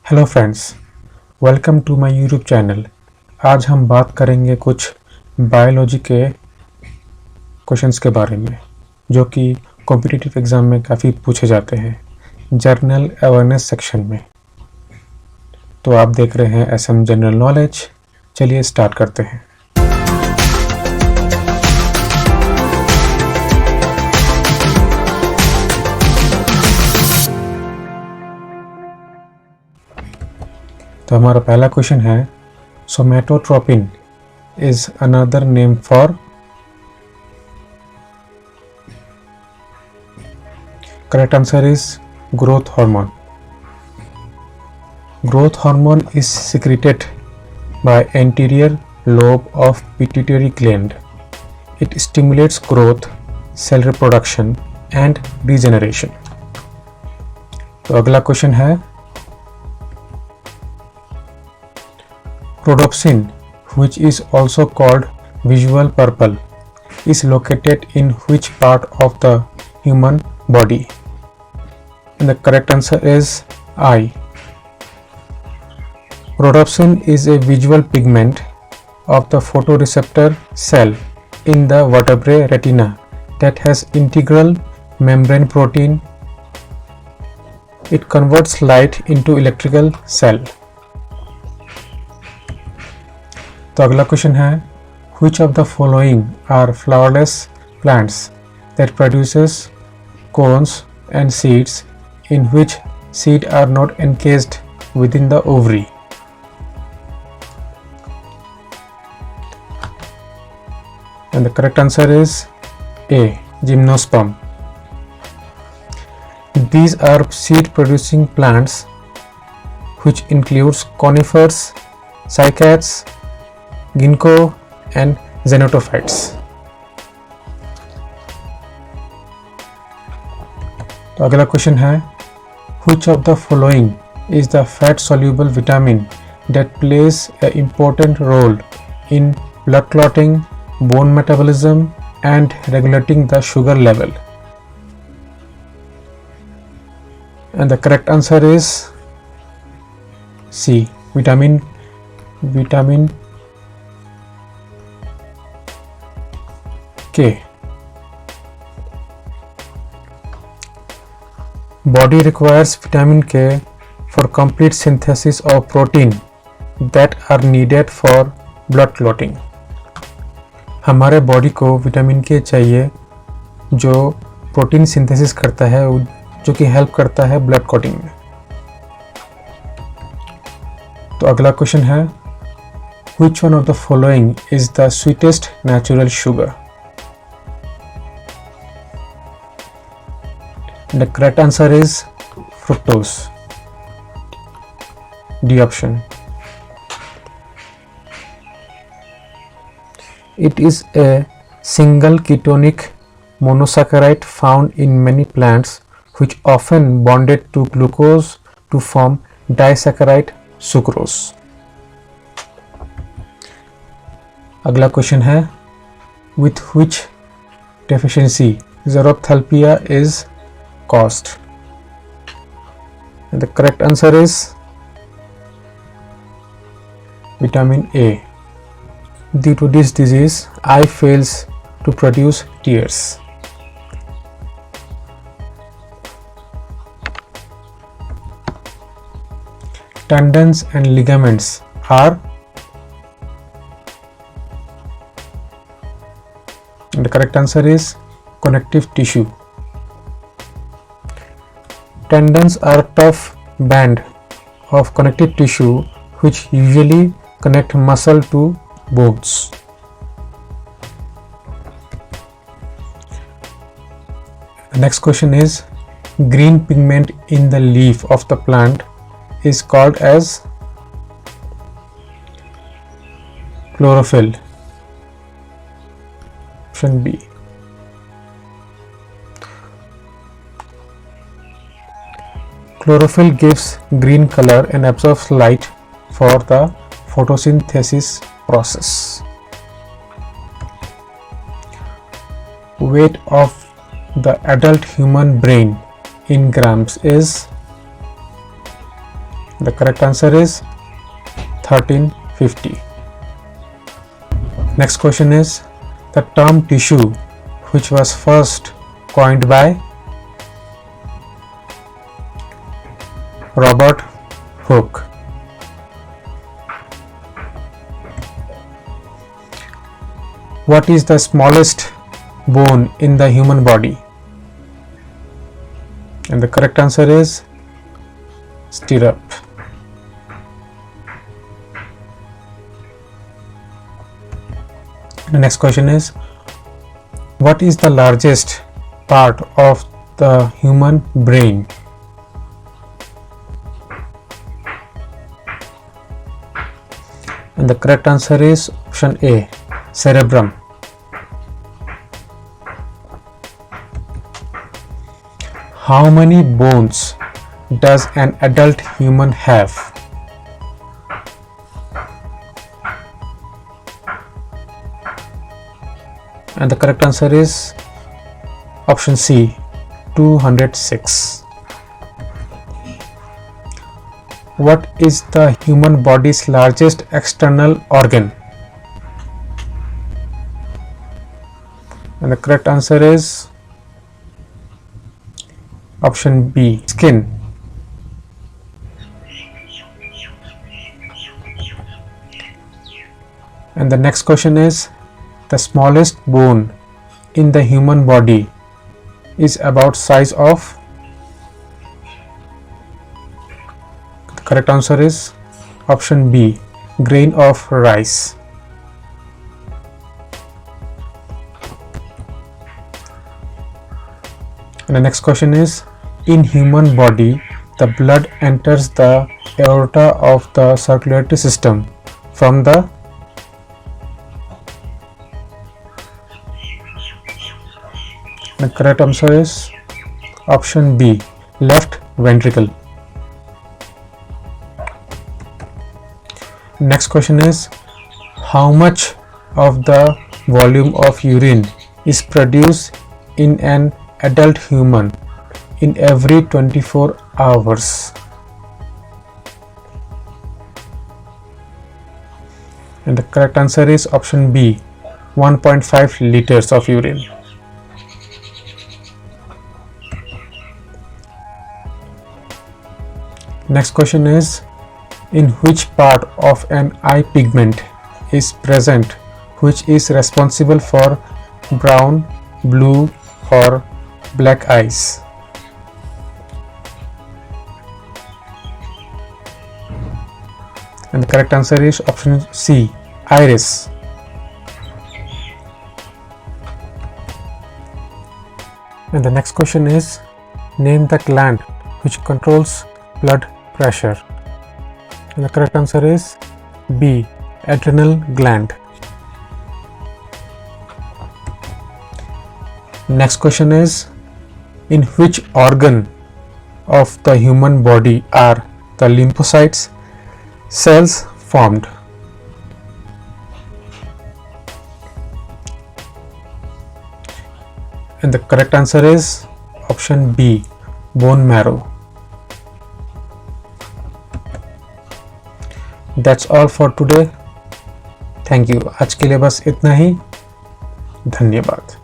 Hello friends, welcome to my YouTube channel. आज हम बात करेंगे कुछ बायोलॉजी के क्वेश्चंस के बारे में जो कि कॉम्पिटिटिव एग्ज़ाम में काफ़ी पूछे जाते हैं जनरल अवेयरनेस सेक्शन में। तो आप देख रहे हैं एसएम जनरल नॉलेज। चलिए स्टार्ट करते हैं। तो हमारा पहला क्वेश्चन है, somatotropin is another name for. Correct answer is growth hormone. Growth hormone is secreted by anterior lobe of pituitary gland. It stimulates growth, cell reproduction and regeneration. तो अगला question है, rhodopsin, which is also called visual purple, is located in which part of the human body? And the correct answer is eye. Rhodopsin is a visual pigment of the photoreceptor cell in the vertebrae retina that has integral membrane protein. It converts light into electrical cell. तो अगला question है, which of the following are flowerless plants that produces cones and seeds in which seed are not encased within the ovary? And the correct answer is A, gymnosperm. These are seed producing plants which includes conifers, cycads, ginkgo and xenophytes. तो अगला question है, which of the following is the fat soluble vitamin that plays an important role in blood clotting, bone metabolism and regulating the sugar level? And the correct answer is C, vitamin K. Body requires vitamin K for complete synthesis of protein that are needed for blood clotting. हमारे body को vitamin के चाहिए जो protein synthesis करता है, जो कि help करता है ब्लड क्लॉटिंग में। तो अगला क्वेश्चन है, which one of the following is the sweetest natural sugar? The correct answer is fructose, D option. It is a single ketonic monosaccharide found in many plants which often bonded to glucose to form disaccharide sucrose. अगला question है, with which deficiency xerophthalmia is caused? And the correct answer is vitamin A. Due to this disease, eye fails to produce tears. Tendons and ligaments are, and the correct answer is connective tissue. Tendons are tough band of connective tissue which usually connect muscle to bones. The next question is, green pigment in the leaf of the plant is called as chlorophyll. Option B. Chlorophyll gives green color and absorbs light for the photosynthesis process. Weight of the adult human brain in grams is The correct answer is 1350. Next question is the term tissue, which was first coined by Robert Hooke. What is the smallest bone in the human body? And the correct answer is stirrup. The next question is, what is the largest part of the human brain? And the correct answer is option A, cerebrum. How many bones does an adult human have? And the correct answer is option C, 206. What is the human body's largest external organ? And the correct answer is option B, skin. And the next question is, the smallest bone in the human body is about size of. The correct answer is option B, grain of rice. And the next question is, in human body the blood enters the aorta of the circulatory system from the. The correct answer is option B, left ventricle. Next question is, how much of the volume of urine is produced in an adult human in every 24 hours? And the correct answer is option B, 1.5 liters of urine. Next question is, in which part of an eye pigment is present which is responsible for brown, blue or black eyes? And the correct answer is option C, iris. And the next question is, name the gland which controls blood pressure. And the correct answer is B, adrenal gland. Next question is, in which organ of the human body are the lymphocytes cells formed? And the correct answer is option B, bone marrow. That's all for today. Thank you. आज के लिए बस इतना ही. धन्यवाद.